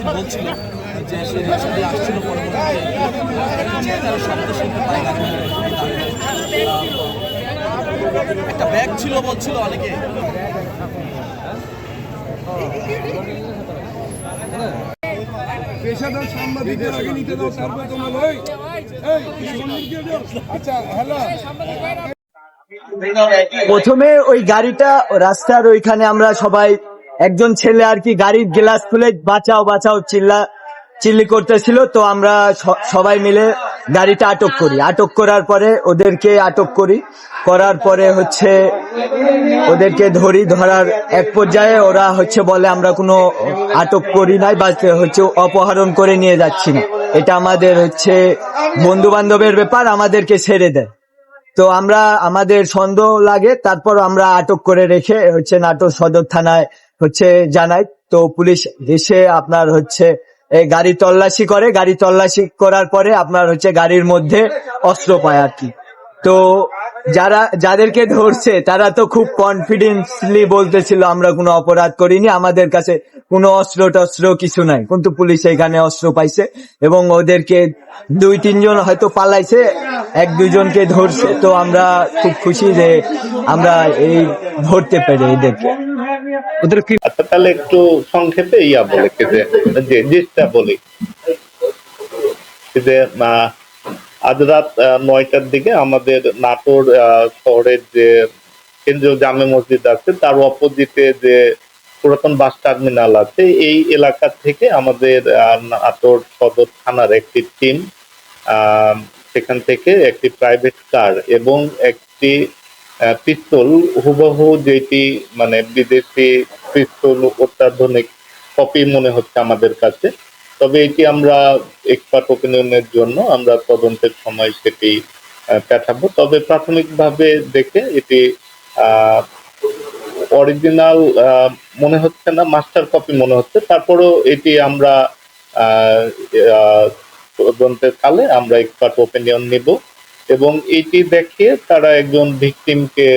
বলছিল যে সে আসছিল একটা ব্যাগ ছিল বলছিল অনেকে। পেশাদার সাংবাদিকদের আগে নিতে দাও, তারপর তোমার আচ্ছা হ্যালো। প্রথমে ওই গাড়িটা রাস্তার ওইখানে আমরা সবাই, একজন ছেলে আর কি গাড়ির গ্লাস খুলে বাঁচাও বাঁচাও চিল্লি করতেছিল, তো আমরা সবাই মিলে গাড়িটা আটক করি। আটক করার পরে ওদেরকে আটক করার পরে ওদেরকে ধরার এক পর্যায়ে ওরা বলে আমরা কোনো আটক করি নাই বা অপহরণ করে নিয়ে যাচ্ছি না, এটা আমাদের বন্ধু বান্ধবের ব্যাপার, আমাদেরকে ছেড়ে দেয়। তো আমাদের সন্দেহ লাগে, তারপর আমরা আটক করে রেখে নাটোর সদর থানায় জানাই। তো পুলিশ এসে আপনার এই গাড়ি তল্লাশি করে, গাড়ি তল্লাশি করার পরে আপনার গাড়ির মধ্যে অস্ত্র পায় আর কি। তো যাদেরকে ধরছে তারা তো খুব কনফিডেন্সলি বলতেছিল আমরা কোনো অপরাধ করিনি, আমাদের কাছে কোনো অস্ত্র টস্ত্র কিছু নাই, কিন্তু পুলিশ এখানে অস্ত্র পাইছে এবং ওদেরকে 2-3 জন হয়তো পালাইছে, 1-2 জনকে ধরছে। তো আমরা খুব খুশি যে আমরা এই ধরতে পেরে এদেরকে। আচ্ছা, তাহলে একটু সংক্ষেপে বলে যে জিনিসটা বলি যে আজ রাত 9টার দিকে আমাদের নাটোর শহরের যে কেন্দ্রীয় জামে মসজিদ আছে তার অপোজিটে যে পুরাতন বাস টার্মিনাল আছে, এই এলাকা থেকে আমাদের নাটোর সদর থানার একটি টিম সেখান থেকে একটি প্রাইভেট কার এবং একটি পিস্তল, হুবহু যেটি বিদেশি পিস্তল, অত্যাধুনিক কপি মনে হচ্ছে আমাদের কাছে। তবে এটি আমরা এক্সপার্ট ওপিনিয়নের জন্য আমরা তদন্তের সময় সেটি পাঠাবো। তবে প্রাথমিকভাবে দেখে এটি অরিজিনাল মনে হচ্ছে না, মাস্টার কপি মনে হচ্ছে। তারপরেও এটি আমরা তদন্তের কালে আমরা এক্সপার্ট ওপিনিয়ন নিব এবং এটি দেখিয়ে তারা একজন ভিকটিমকে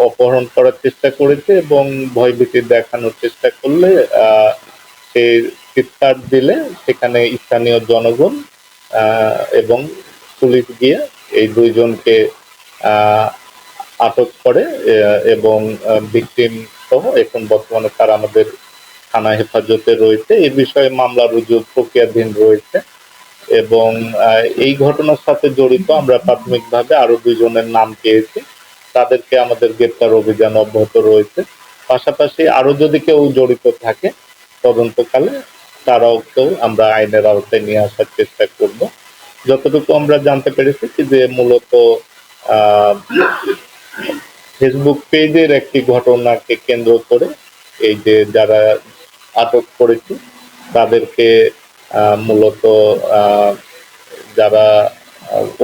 অপহরণ করার চেষ্টা করেছে এবং ভয়ভীতি দেখানোর চেষ্টা করলে সে চিৎকার দিলে সেখানে স্থানীয় জনগণ এবং পুলিশ গিয়ে এই 2 জনকে আটক করে এবং ভিকটিম সহ এখন বর্তমানে তারা আমাদের থানা হেফাজতে রয়েছে। এই বিষয়ে মামলা রুজু প্রক্রিয়াধীন রয়েছে এবং এই ঘটনার সাথে জড়িত আমরা প্রাথমিকভাবে আরো 2 জনের নাম পেয়েছি, তাদেরকে আমাদের গ্রেপ্তার অভিযান অব্যাহত রয়েছে। পাশাপাশি আরো যদি কেউ জড়িত থাকে তদন্তকালে তারাও আমরা আইনের আওতায় নিয়ে আসার চেষ্টা করব। যতটুকু আমরা জানতে পেরেছি যে মূলত ফেসবুক পেজের একটি ঘটনাকে কেন্দ্র করে এই যে যারা আটক করেছে তাদেরকে মূলত যারা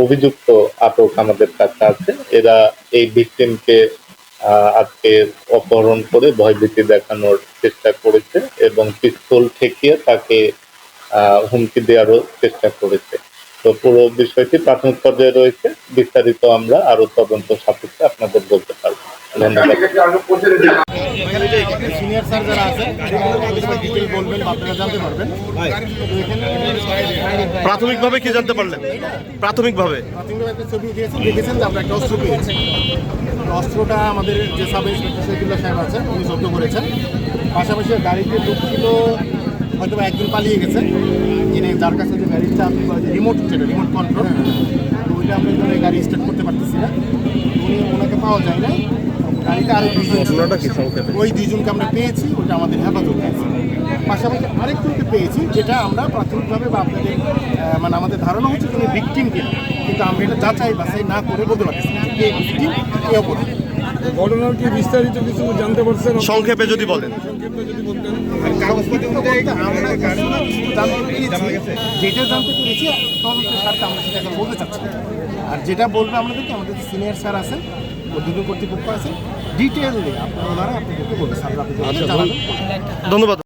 অভিযুক্ত আটক আমাদের কাছে আছে, এরা এই ভিকটিমকে আজকে অপহরণ করে ভয়ভীতি দেখানোর চেষ্টা করেছে এবং পিস্তল ঠেকিয়ে তাকে হুমকি দেওয়ারও চেষ্টা করেছে। তো পুরো বিষয়টি প্রাথমিক পর্যায়ে রয়েছে, বিস্তারিত আমরা আরো তদন্ত সাপেক্ষে আপনাদের বলতে পারবো। ধন্যবাদ। সিনিয়র স্যার যারা আছেন ডিটেইল বলবেন, আপনারা জানতে পারবেন। প্রাথমিকভাবে কি জানতে পারলেন? প্রাথমিকভাবে একটা ছবি দিয়েছেন, দেখেছেন যে আমরা একটা অস্ত্র পেয়েছি। অস্ত্রটা আমাদের যে সাব ইন্সপেক্টর শহীদুল্লাহ সাহেব আছেন উনি জব্দ করেছেন। পাশাপাশি গাড়িতে লোক ছিল, হয়তো একজন পালিয়ে গেছে, যিনি যার কাছে যে গাড়ির চাবি রিমোট কন্ট্রোল, তো ওইটা আমরা গাড়ি স্টার্ট করতে পারতেছি না, ওনাকে পাওয়া যায় না। গাড়িতে আরো 2 জন, ওই 2 জনকে আমরা পেয়েছি, ওটা আমাদের হেফাজত পেয়েছি। পাশাপাশি আরেকজনকে পেয়েছি, যেটা আমরা প্রাথমিকভাবে বা আপনাদের আমাদের ধারণা হচ্ছে তিনি ভিকটিম কিনা, কিন্তু আমরা এটা যাচাই বাছাই না করে বলতে পারতেছি না কে ভিকটিম কে অপরাধ। ঘটনার কি বিস্তারিত কিছু জানতে পারছেন? সংক্ষেপে যদি বলেন। কাগজপত্র আমরা যেটা জানতে পেরেছি তদন্তের স্বার্থে আমরা সেটা এখন বলতে চাচ্ছি। আর যেটা বলবে আমাদেরকে, আমাদের যে সিনিয়র স্যার আছেন, দুজন কর্তৃপক্ষ আছে, ডিটেইলে আপনারা আপনাদেরকে বলবে। স্যার আপনি ধন্যবাদ।